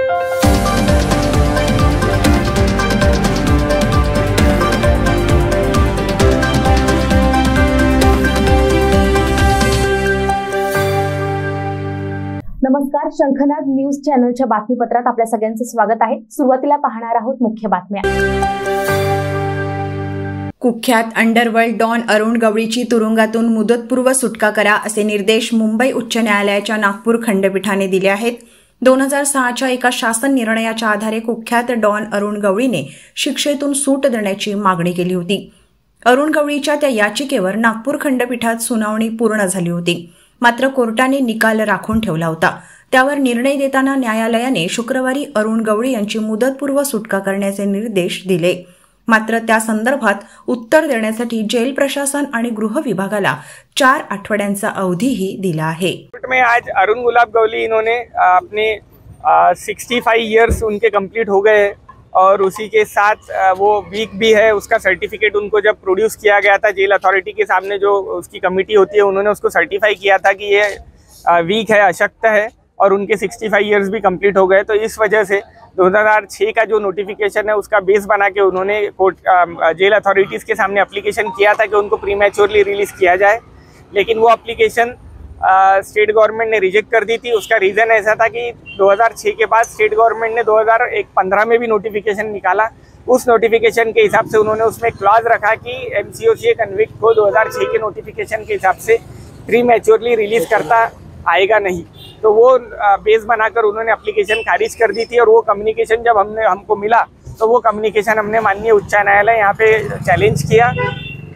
नमस्कार, शंखनाद न्यूज चॅनलच्या बातमीपत्रात आपल्या सगळ्यांचं स्वागत आहे। सुरुवातीला पाहणार आहोत मुख्य बातम्या। कुख्यात अंडरवर्ल्ड डॉन अरुण गवळीची तुरुंगातून मुदतपूर्व सुटका करा असे निर्देश मुंबई उच्च न्यायालयाच्या नागपूर खंडपीठाने दिले आहेत। 2006च्या एका शासन निर्णयाच्या आधारे कुख्यात डॉन अरुण गवळीने शिक्षेतून सूट देण्याची मागणी केली होती। अरुण गवळीच्या त्या याचिकेवर नागपूर खंडपीठात सुनावणी पूर्ण झाली होती, मात्र कोर्टाने निकाल राखून ठेवला होता। त्यावर निर्णय देताना न्यायालयाने शुक्रवारी अरुण गवळी यांची मुदतपूर्व सुटका करण्याचे निर्देश दिले। मात्र त्या संदर्भात उत्तर देण्यासाठी जेल प्रशासन आणि गृह विभागाला 4 आठवड्यांचा अवधीही दिला आहे। में आज अरुण गुलाब गवली इन्होंने अपने 65 इयर्स उनके कंप्लीट हो गए और उसी के साथ वो वीक भी है, उसका सर्टिफिकेट उनको जब प्रोड्यूस किया गया था जेल अथॉरिटी के सामने, जो उसकी कमेटी होती है उन्होंने उसको सर्टिफाई किया था कि ये वीक है, अशक्त है और उनके 65 इयर्स भी कंप्लीट हो गए। तो इस वजह से 2006 का जो नोटिफिकेशन है उसका बेस बना के उन्होंने कोर्ट जेल अथॉरिटीज़ के सामने एप्लीकेशन किया था कि उनको प्रीमैच्योरली रिलीज़ किया जाए, लेकिन वो एप्लीकेशन स्टेट गवर्नमेंट ने रिजेक्ट कर दी थी। उसका रीज़न ऐसा था कि 2006 के बाद स्टेट गवर्नमेंट ने 2015 में भी नोटिफिकेशन निकाला। उस नोटिफिकेशन के हिसाब से उन्होंने उसमें क्लॉज रखा कि MCOCA कन्विक्ट को 2006 के नोटिफिकेशन के हिसाब से प्रीमैच्योरली रिलीज़ करता आएगा नहीं। तो वो बेस बनाकर उन्होंने एप्लीकेशन खारिज कर दी थी। और वो कम्युनिकेशन जब हमको मिला तो वो कम्युनिकेशन हमने माननीय उच्च न्यायालय यहाँ पे चैलेंज किया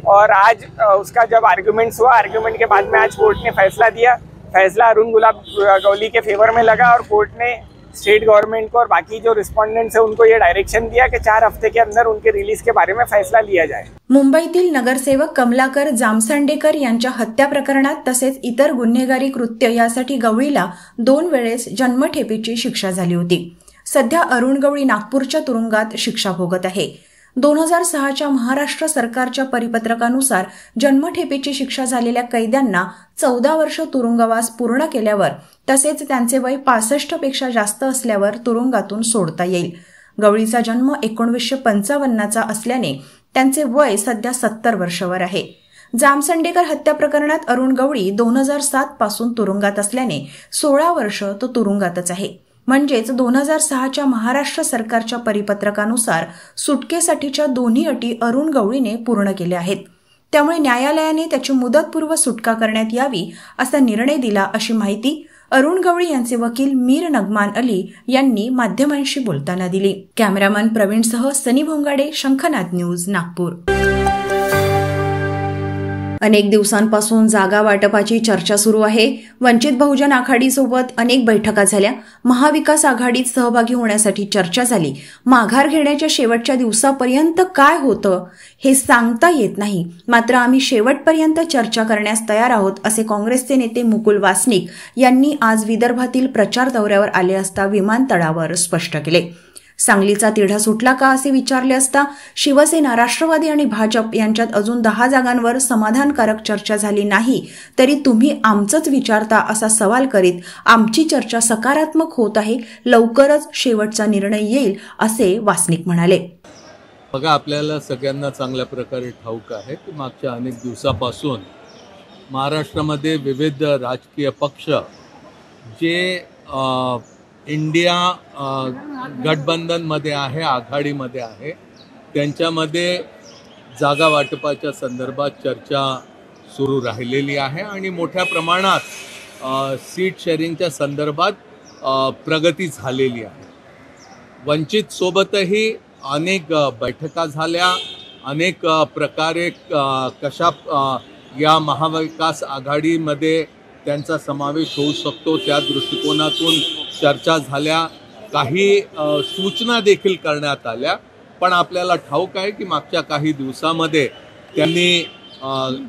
और आज उसका जब आर्ग्यूमेंट्स हुआ, आर्ग्यूमेंट के बाद में आज कोर्ट ने फैसला दिया। फैसला अरुण गुलाब गवली के फेवर में लगा और कोर्ट ने स्टेट गवर्नमेंट को और बाकी जो रिस्पॉन्डेंट्स है उनको ये डायरेक्शन दिया कि 4 हफ्ते के अंदर उनके रिलीज के बारे में फैसला लिया जाए। मुंबईतील नगरसेवक कमलाकर जामसंडेकर यांच्या हत्या प्रकरणात तसेच इतर गुन्हेगारी कृत्य यासाठी गवळीला 2 वेळेस जन्मठेपेची शिक्षा झाली होती। सध्या अरुण गवळी नागपूरच्या तुरुंगात शिक्षा भोगत आहे। 2006च्या महाराष्ट्र सरकारच्या परिपत्रकानुसार जन्मठेपेची शिक्षा झालेल्या कैद्यांना 14 वर्ष तुरुंगवास पूर्ण केल्यावर तसेच त्यांचे वय 65 पेक्षा जास्त असल्यावर तुरुंगातून सोडता येईल। गवळीचा जन्म 1955चा असल्याने त्यांचे वय सध्या 70 वर्षावर आहे। जामसंडेकर हत्या प्रकरणात अरुण गवळी 2007 पासून तुरुंगात असल्याने 16 वर्ष तो तुरुंगातच आहे। म्हणजेच 2006च्या महाराष्ट्र सरकारच्या परिपत्रकानुसार सुटकेसाठीच्या दोन्ही अटी अरुण गवळीने पूर्ण केल्या आहेत। त्यामुळे न्यायालयाने त्याची मुदतपूर्व सुटका करण्यात यावी असा निर्णय दिला, अशी माहिती अरुण गवळी यांचे वकील मीर नगमान अली यांनी माध्यमांशी बोलताना दिली। कॅमेरामन प्रवीणसह सनी भोंगाडे, शंखनाद न्यूज, नागपूर। अनेक दिवसांपासून जागा वाटपाची चर्चा सुरू आहे। वंचित बहुजन आघाडीसोबत अनेक बैठका झाल्या। महाविकास आघाडीत सहभागी होण्यासाठी चर्चा झाली। माघार घेण्याच्या शेवटच्या दिवसापर्यंत काय होतं हे सांगता येत नाही, मात्र आम्ही शेवटपर्यंत चर्चा करण्यास तयार आहोत, असे काँग्रेसचे नेते मुकुल वासनिक यांनी आज विदर्भातील प्रचार दौऱ्यावर आले असता विमानतळावर स्पष्ट केले। सांगलीचा तिढा सुटला का असे विचारले असता शिवसेना, राष्ट्रवादी आणि भाजप यांच्यात अजून 10 जागांवर समाधानकारक चर्चा झाली नाही तरी तुम्ही आमचंच विचारता असा सवाल करीत आमची चर्चा सकारात्मक होत आहे, लवकरच शेवटचा निर्णय येईल, असे वासनिक म्हणाले। बघा, आपल्याला सगळ्यांना चांगल्या प्रकारे ठाऊक आहे की मागच्या अनेक दिवसापासून महाराष्ट्रामध्ये विविध राजकीय पक्ष जे इंडिया गठबंधनमध्ये आहे, आघाडीमध्ये आहे, त्यांच्यामध्ये जागा वाटपाच्या संदर्भात चर्चा सुरू राहिलेली आहे आणि मोठ्या प्रमाणात सीट शेअरिंगच्या संदर्भात प्रगती झालेली आहे। वंचित सोबतही अनेक बैठका झाल्या, अनेक प्रकारे कशा या महाविकास आघाडीमध्ये त्यांचा समावेश होऊ शकतो त्या दृष्टिकोनातून चर्चा झाल्या, काही सूचना देखील करण्यात आल्या। पण आपल्याला ठाऊक आहे की मागच्या काही दिवसामध्ये त्यांनी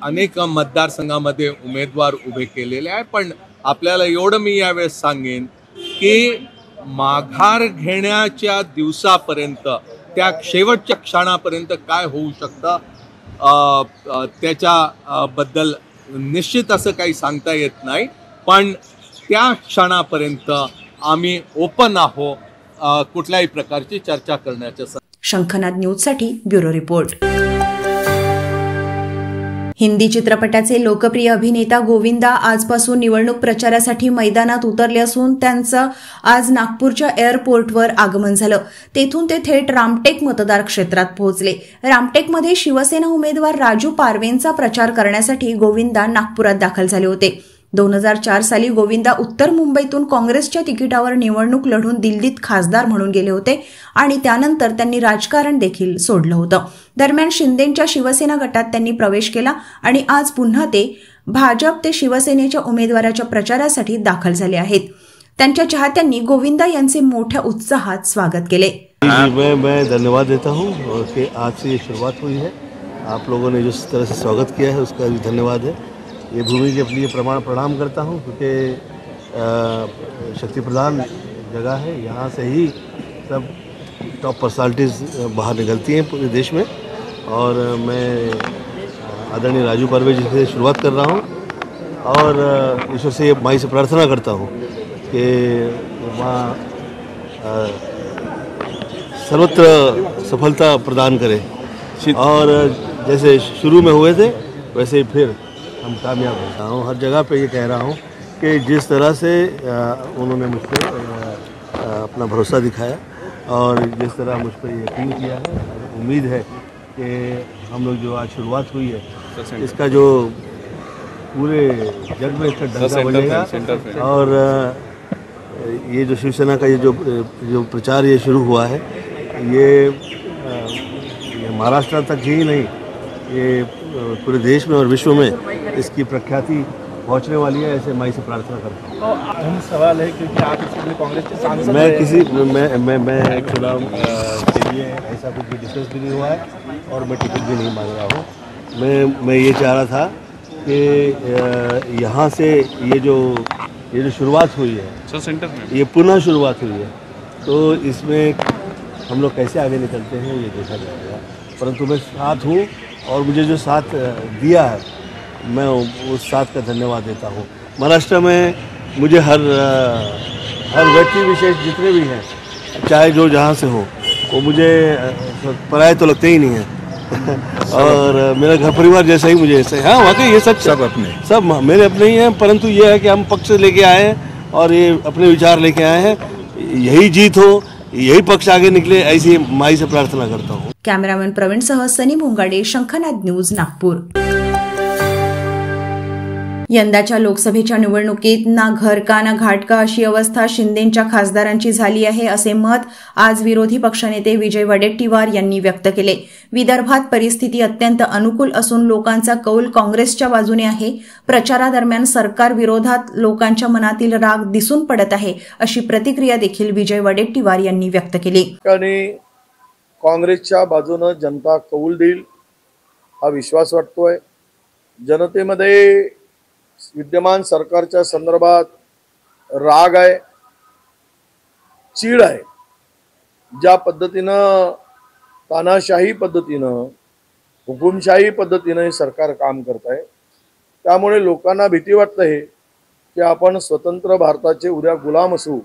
अनेक मतदारसंघामध्ये उमेदवार उभे केलेले आहे। पण आपल्याला एवढं मी यावेळेस सांगेन की माघार घेण्याच्या दिवसापर्यंत, त्या शेवटच्या क्षणापर्यंत काय होऊ शकतं त्याच्याबद्दल निश्चित असं काही सांगता येत नाही, पण त्या क्षणापर्यंत आम्ही ओपन आहोत कुठल्याही प्रकारची चर्चा करण्याच्या. शंखनाद न्यूजसाठी ब्युरो रिपोर्ट. हिंदी चित्रपटाचे लोकप्रिय अभिनेता गोविंदा आजपासून निवडणूक प्रचारासाठी मैदानात उतरले असून त्यांचं आज नागपूरच्या एअरपोर्टवर आगमन झालं. तेथून ते थेट रामटेक मतदार क्षेत्रात पोहोचले. रामटेकमध्ये शिवसेना उमेदवार राजू पारवेंचा प्रचार करण्यासाठी गोविंदा नागपुरात दाखल झाले होते. 2004 साली गोविंदा उत्तर मुंबईतून काँग्रेसच्या तिकिटावर निवडणूक लढून दिल्लीत खासदार म्हणून गेले होते आणि त्यानंतर त्यांनी राजकारण देखील सोडलं होतं. दरम्यान शिंदेंच्या शिवसेना गटात त्यांनी प्रवेश केला आणि आज पुन्हा ते भाजप ते शिवसेनेच्या उमेदवाराच्या प्रचारासाठी दाखल झाले आहेत. त्यांच्या चाहत्यांनी गोविंदा यांचे मोठ्या उत्साहात स्वागत केले. मैं धन्यवाद देता हूँ कि आज से ये शुरुआत हुई है. आप लोगों ने जिस तरह से स्वागत किया है उसका भी धन्यवाद है. ये भूमि के लिए प्रणाम करता हूँ क्योंकि शक्ति प्रधान जगह है. यहाँ से ही सब टॉप पर्सनालिटीज़ बाहर निकलती हैं पूरे देश में. और मैं आदरणीय राजू पारवे जी से शुरुआत कर रहा हूँ और ईश्वर से माई से प्रार्थना करता हूँ कि माँ सर्वत्र सफलता प्रदान करे और जैसे शुरू में हुए थे वैसे ही फिर हम कामयाब होता हूँ. हर जगह पे ये कह रहा हूँ कि जिस तरह से उन्होंने मुझ पर अपना भरोसा दिखाया और जिस तरह मुझ पर यकीन किया है, उम्मीद है कि हम लोग जो आज शुरुआत हुई है इसका जो पूरे जग में इसका डंका बजेगा. और ये जो शिवसेना का ये जो प्रचार ये शुरू हुआ है ये महाराष्ट्र तक ही नहीं, ये पूरे देश में और विश्व में इसकी प्रख्याति पहुंचने वाली है. ऐसे माई से प्रार्थना करता हूँ. तो अहम सवाल है क्योंकि आप इसमें कांग्रेस के सांसद मैं चुनाव के लिए ऐसा कुछ भी डिस्कस भी नहीं हुआ है और मैं टिकट भी नहीं मांग रहा हूँ. मैं ये चाह रहा था कि यहाँ से ये जो शुरुआत हुई है सेंटर में ये पुनः शुरुआत हुई है तो इसमें हम लोग कैसे आगे निकलते हैं ये देखा जाएगा. परंतु मैं साथ हूँ और मुझे जो साथ दिया है मैं उस साथ का धन्यवाद देता हूँ. महाराष्ट्र में मुझे हर व्यक्ति विशेष जितने भी हैं चाहे जो जहाँ से हो वो मुझे पराये तो लगते ही नहीं है और मेरा घर परिवार जैसा ही मुझे ऐसे. हाँ वाकई ये सब मेरे अपने ही हैं. परंतु ये है कि हम पक्ष लेके आए हैं और ये अपने विचार लेके आए हैं. यही जीत हो, यही पक्ष आगे निकले ऐसी माई से प्रार्थना करता हूँ. कॅमेरामॅन प्रवीणसह सनी भोंगाडे, शंखनाद न्यूज, नागपूर. यंदाच्या लोकसभेच्या निवडणुकीत ना घर का ना घाट का अशी अवस्था शिंदेंच्या खासदारांची झाली आहे असे मत आज विरोधी पक्षनेते विजय वडेट्टीवार यांनी व्यक्त केले. विदर्भात परिस्थिती अत्यंत अनुकूल असून लोकांचा कौल काँग्रेसच्या बाजूने आहे. प्रचारादरम्यान सरकार विरोधात लोकांच्या मनातील राग दिसून पडत आहे अशी प्रतिक्रिया देखील विजय वडेट्टीवार यांनी व्यक्त केली. काँग्रेसच्या बाजूने जनता कौल देईल हा विश्वास वाटतोय. जनतेमध्ये विद्यमान सरकारच्या संदर्भात राग आहे, चीड आहे. ज्या पद्धतीनं तानाशाही पद्धतीनं हुकुमशाही पद्धतीनं सरकार काम करत आहे त्यामुळे लोकांना भीती वाटते की आपण स्वतंत्र भारताचे उद्या गुलाम असू.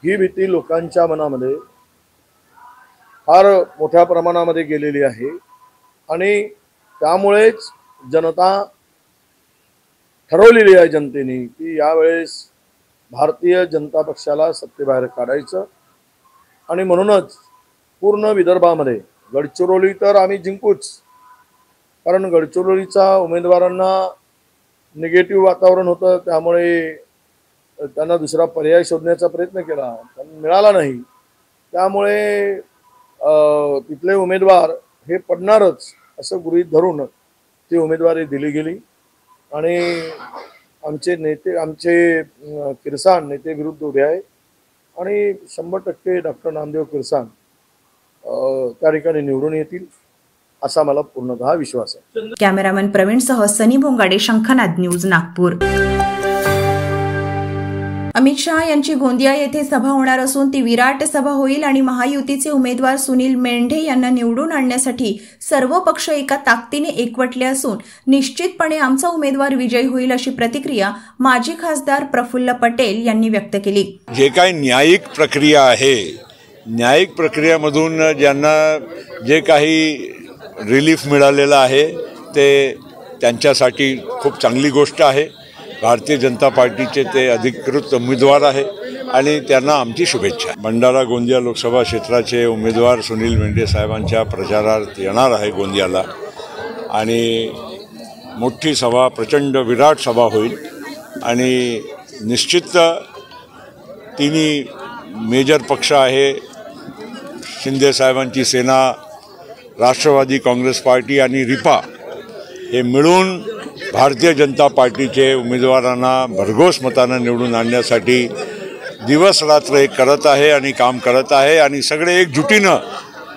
ही भीती लोकांच्या मनामध्ये फार मोठ्या प्रमाणामध्ये गेलेली आहे आणि त्यामुळेच जनता ठरवलेली आहे जनतेने की यावेळेस भारतीय जनता पक्षाला सत्तेबाहेर काढायचं आणि म्हणूनच पूर्ण विदर्भामध्ये गडचिरोली तर आम्ही जिंकूच, कारण गडचिरोलीचा उमेदवारांना निगेटिव्ह वातावरण होतं त्यामुळे त्यांना दुसरा पर्याय शोधण्याचा प्रयत्न केला पण मिळाला नाही. त्यामुळे तिथले उमेदवार हे पडणारच असं गृहीत धरून ती उमेदवारी दिली गेली आणि आमचे नेते किरसान नेते विरुद्ध उभे आहे आणि 100% डॉक्टर नामदेव किरसान त्या ठिकाणी निवडून येतील असा मला पूर्णतः विश्वास आहे. कॅमेरामॅन प्रवीणसह सनी भोंगाडे, शंखनाद न्यूज, नागपूर. अमित शहा यांची गोंदिया येथे सभा होणार असून ती विराट सभा होईल आणि महायुतीचे उमेदवार सुनील मेंढे यांना निवडून आणण्यासाठी सर्व पक्ष एका ताकदीने एकवटले असून निश्चितपणे आमचा उमेदवार विजयी होईल अशी प्रतिक्रिया माजी खासदार प्रफुल्ल पटेल यांनी व्यक्त केली. जे काही न्यायिक प्रक्रिया आहे, न्यायिक प्रक्रियेमधून ज्यांना जे काही रिलीफ मिळालेलं आहे ते त्यांच्यासाठी खूप चांगली गोष्ट आहे. भारतीय जनता पार्टीचे ते अधिकृत उमेदवार आहे आणि त्यांना आमची शुभेच्छा. भंडारा गोंदिया लोकसभा क्षेत्राचे उमेदवार सुनील मेंढे साहेबांच्या प्रचारार्थ येणार आहे गोंदियाला आणि मोठी सभा, प्रचंड विराट सभा होईल आणि निश्चित तिन्ही मेजर पक्ष आहे, शिंदे साहेबांची सेना, राष्ट्रवादी काँग्रेस पार्टी आणि रिपा हे मिळून भारतीय जनता पार्टीचे उमेदवारांना भरघोस मतानं निवडून आणण्यासाठी दिवस रात्र एक करत आहे आणि काम करत आहे आणि सगळे एकजुटीनं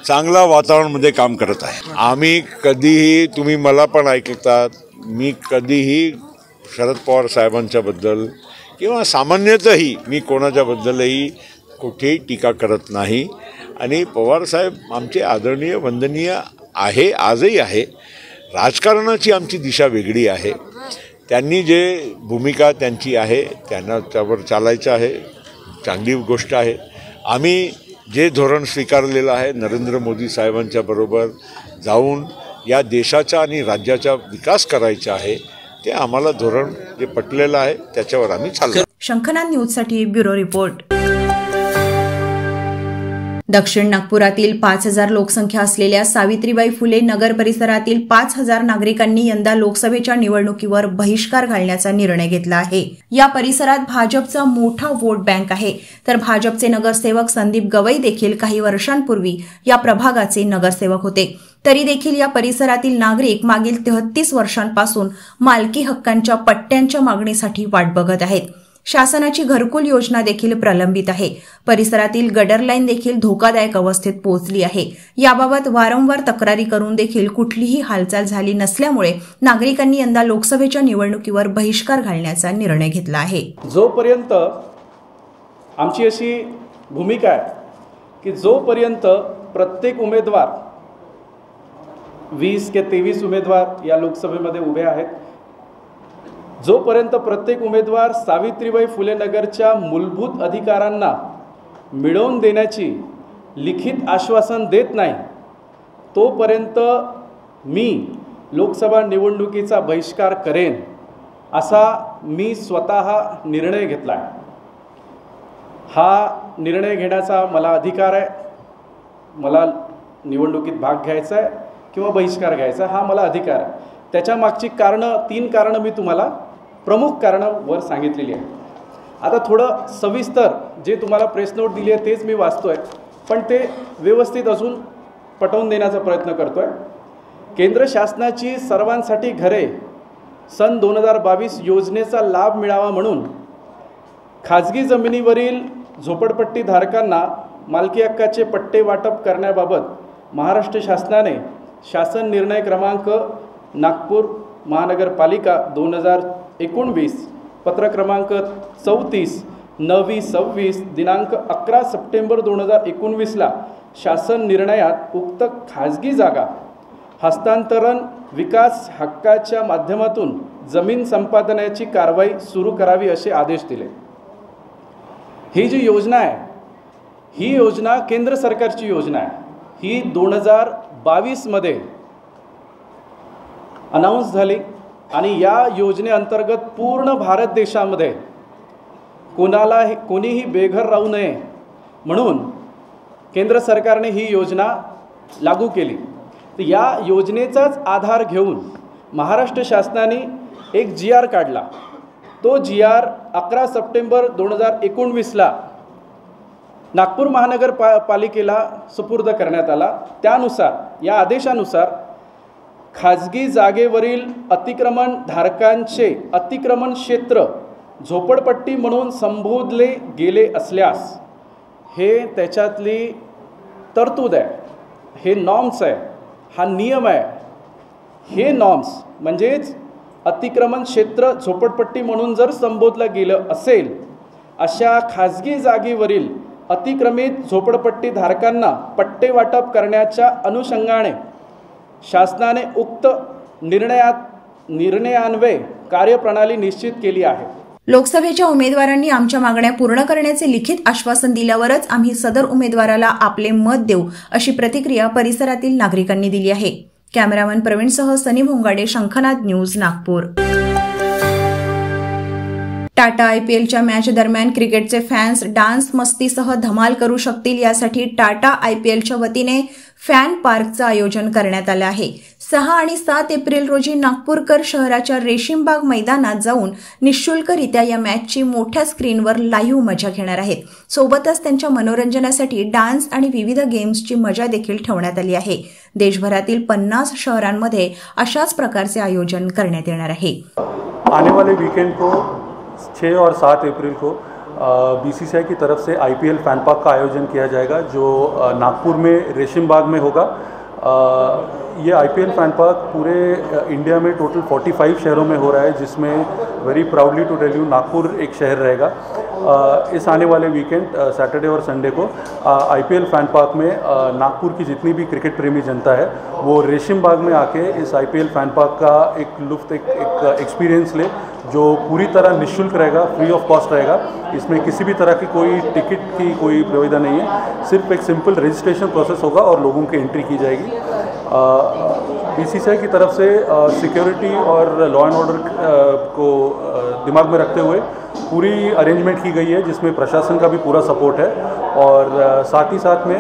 चांगल्या वातावरणामध्ये काम करत आहे. आम्ही कधीही, तुम्ही मला पण ऐकतात, मी कधीही शरद पवार साहेबांच्याबद्दल किंवा सामान्यतही मी कोणाच्याबद्दलही कुठेही टीका करत नाही आणि पवारसाहेब आमचे आदरणीय, वंदनीय आहे, आजही आहे. राजकारणाची आमची दिशा वेगळी आहे. त्यांनी जे भूमिका त्यांची आहे त्यांना त्यावर चालायचं आहे, चांगली गोष्ट आहे. आम्ही जे धोरण स्वीकारलेलं आहे नरेंद्र मोदी साहेबांच्या बरोबर जाऊन या देशाचा आणि राज्याचा विकास करायचा आहे, ते आम्हाला धोरण जे पटलेलं आहे त्याच्यावर आम्ही चाललो. शंखनाद न्यूजसाठी ब्युरो रिपोर्ट. दक्षिण नागपुरातील 5,000 लोकसंख्या असलेल्या सावित्रीबाई फुले नगर परिसरातील 5,000 नागरिकांनी यंदा लोकसभेच्या निवडणुकीवर बहिष्कार घालण्याचा निर्णय घेतला आहे. या परिसरात भाजपचा मोठा वोट बँक आहे, तर भाजपचे नगरसेवक संदीप गवई देखील काही वर्षांपूर्वी या प्रभागाचे नगरसेवक होते. तरी देखील या परिसरातील नागरिक मागील 33 वर्षांपासून मालकी हक्कांच्या पट्ट्यांच्या मागणीसाठी वाट बघत आहेत. शासनाची घरकुल योजना देखील प्रलंबित आहे. परिसरातील गटर लाईन देखील धोकादायक अवस्थेत पोहोचली आहे. याबाबत वारंवार तक्रारी करून देखील कुठलीही हालचाल झाली नसल्यामुळे नागरिकांनी यंदा लोकसभेच्या निवडणुकीवर बहिष्कार घालण्याचा निर्णय घेतला आहे. जोपर्यंत आमची अशी भूमिका आहे की जोपर्यंत प्रत्येक उमेदवार 20 ते 23 उमेदवार या लोकसभेमध्ये उभे आहेत, जोपर्यंत प्रत्येक उमेदवार सावित्रीबाई फुले नगरच्या मूलभूत अधिकारांना मिळवून देण्याची लिखित आश्वासन देत नाही, तोपर्यंत मी लोकसभा निवडणुकीचा बहिष्कार करेन असा मी स्वतः निर्णय घेतला आहे. हा निर्णय घेण्याचा मला अधिकार आहे. मला निवडणुकीत भाग घ्यायचा आहे किंवा बहिष्कार घ्यायचा, हा मला अधिकार आहे. त्याच्या मागची कारणं, 3 कारणं मी तुम्हाला प्रमुख कारणं वर सांगितलेली आहे. आता थोडं सविस्तर जे तुम्हाला प्रेस नोट दिली आहे तेच मी वाचतो आहे, पण ते व्यवस्थित अजून पटवून देण्याचा प्रयत्न करतो आहे. केंद्र शासनाची सर्वांसाठी घरे सन 2022 योजनेचा लाभ मिळावा म्हणून खाजगी जमिनीवरील झोपडपट्टी धारकांना मालकी हक्काचे पट्टे वाटप करण्याबाबत महाराष्ट्र शासनाने शासन निर्णय क्रमांक नागपूर महानगरपालिका 2019 पत्र क्रमांक 34/9/26 दिनांक 11 सप्टेंबर 2019ला शासन निर्णयात उक्त खाजगी जागा हस्तांतरण विकास हक्काच्या माध्यमातून जमीन संपादनाची कारवाई सुरू करावी असे आदेश दिले. ही जी योजना आहे, ही योजना केंद्र सरकारची योजना आहे. ही 2022मध्ये अनाऊन्स झाली आणि या योजनेअंतर्गत पूर्ण भारत देशामध्ये कोणीही बेघर राहू नये म्हणून केंद्र सरकारने ही योजना लागू केली. तर या योजनेचाच आधार घेऊन महाराष्ट्र शासनाने एक GR काढला. तो GR 11 सप्टेंबर 2019ला नागपूर महानगरपालिकेला सुपूर्द करण्यात आला. त्यानुसार, या आदेशानुसार खाजगी जागेवरील अतिक्रमण धारकांचे अतिक्रमण क्षेत्र झोपडपट्टी म्हणून संबोधले गेले असल्यास, हे त्याच्यातली तरतूद आहे, हे नॉर्म्स आहे, हा नियम आहे. हे नॉर्म्स म्हणजेच अतिक्रमण क्षेत्र झोपडपट्टी म्हणून जर संबोधलं गेलं असेल अशा खाजगी जागेवरील अतिक्रमित झोपडपट्टी धारकांना पट्टे वाटप करण्याच्या अनुषंगाने शासनाने उक्त निर्णयान्वये कार्यप्रणाली निश्चित केली आहे। लोकसभेच्या उमेदवारांनी आमच्या मागण्या पूर्ण करण्याचे लिखित आश्वासन दिल्यावरच आम्ही सदर उमेदवाराला आपले मत देऊ, अशी प्रतिक्रिया परिसरातील नागरिकांनी दिली आहे। कॅमेरामन प्रवीणसह सनी भोंगाडे, शंखनाद न्यूज, नागपूर। टाटा आयपीएलच्या मॅच दरम्यान क्रिकेटचे फॅन्स डान्स मस्तीसह धमाल करू शकतील यासाठी टाटा आयपीएलच्या वतीने फॅन पार्कचं आयोजन करण्यात आलं आहे। 6 आणि 7 एप्रिल रोजी नागपूरकर शहराच्या रेशीमबाग मैदानात जाऊन निःशुल्करित्या या मॅचची मोठ्या स्क्रीनवर लाईव्ह मजा घेणार आहेत। सोबतच त्यांच्या मनोरंजनासाठी डान्स आणि विविध गेम्सची मजा देखील ठेवण्यात आली आहे। देशभरातील 50 शहरांमध्ये अशाच प्रकारचे आयोजन करण्यात येणार आहे। आने वाले वीकेंड को 6 और 7 अप्रैल को बीसीसीआई की तरफ से आईपीएल फैन पार्क का आयोजन किया जाएगा, जो नागपुर में रेशीम बाग में होगा। ये आईपीएल फैन पार्क पूरे इंडिया में टोटल 45 शहरों में हो रहा है, जिसमें very proudly to tell you Nagpur एक शहर रहेगा। इस आने वाले वीकेंड सैटरडे और संडे को आईपीएल फैन पार्क में नागपुर की जितनी भी क्रिकेट प्रेमी जनता है वो रेशीम बाग में आके इस आईपीएल फैन पार्क का एक लुत्फ एक एक्सपीरियंस ले, जो पूरी तरह निःशुल्क रहेगा, फ्री ऑफ कॉस्ट रहेगा। इसमें किसी भी तरह की कोई टिकट की कोई प्रविधा नहीं है, सिर्फ एक सिंपल रजिस्ट्रेशन प्रोसेस होगा और लोगों की एंट्री की जाएगी। बीसीसीआई की तरफ से सिक्योरिटी और लॉ एंड ऑर्डर को दिमाग में रखते हुए पूरी अरेंजमेंट की गई है, जिसमें प्रशासन का भी पूरा सपोर्ट है और साथ ही साथ में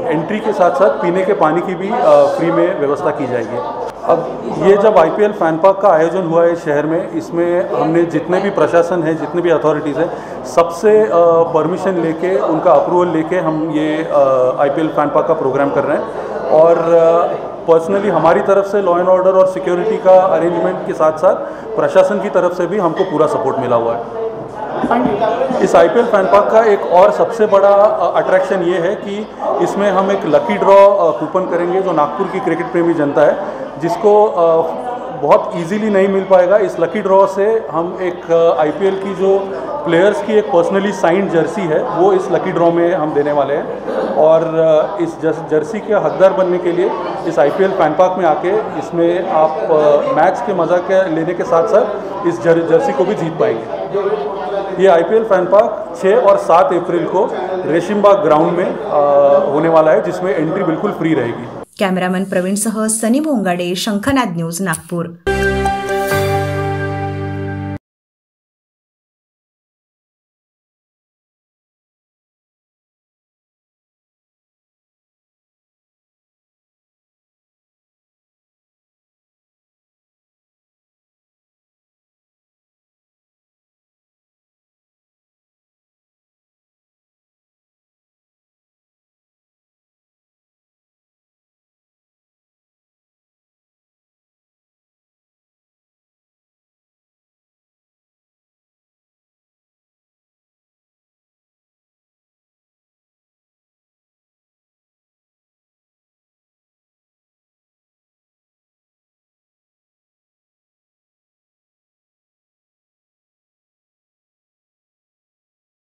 एंट्री के साथ साथ पीने के पानी की भी फ्री में व्यवस्था की जाएगी। अब ये जब आईपीएल फैन पार्क का आयोजन हुआ है शहर में, इसमें हमने जितने भी प्रशासन है, जितने भी अथॉरिटीज़ हैं, सबसे परमिशन लेके, उनका अप्रूवल लेके हम ये आईपीएल फैन पार्क का प्रोग्राम कर रहे हैं। और पर्सनली हमारी तरफ से लॉ एंड ऑर्डर और सिक्योरिटी का अरेंजमेंट के साथ साथ प्रशासन की तरफ से भी हमको पूरा सपोर्ट मिला हुआ है। इस आईपीएल फैन पार्क का एक और सबसे बड़ा अट्रैक्शन ये है कि इसमें हम एक लकी ड्रॉ कूपन करेंगे, जो नागपुर की क्रिकेट प्रेमी जनता है जिसको बहुत इजीली नहीं मिल पाएगा। इस लकी ड्रॉ से हम एक आईपीएल की जो प्लेयर्स की एक पर्सनली साइंड जर्सी है वो इस लकी ड्रॉ में हम देने वाले हैं। और इस जर्सी के हकदार बनने के लिए इस आईपीएल फैन पार्क में आके इसमें आप मैच के मज़ा के लेने के साथ साथ इस जर्सी को भी जीत पाएंगे। ये आईपीएल फैन पार्क 6 और 7 अप्रैल को रेशीमबाग ग्राउंड में होने वाला है, जिसमें एंट्री बिल्कुल फ्री रहेगी। कॅमेरामन प्रवीणसह सनी भोंगाडे, शंखनाद न्यूज, नागपूर।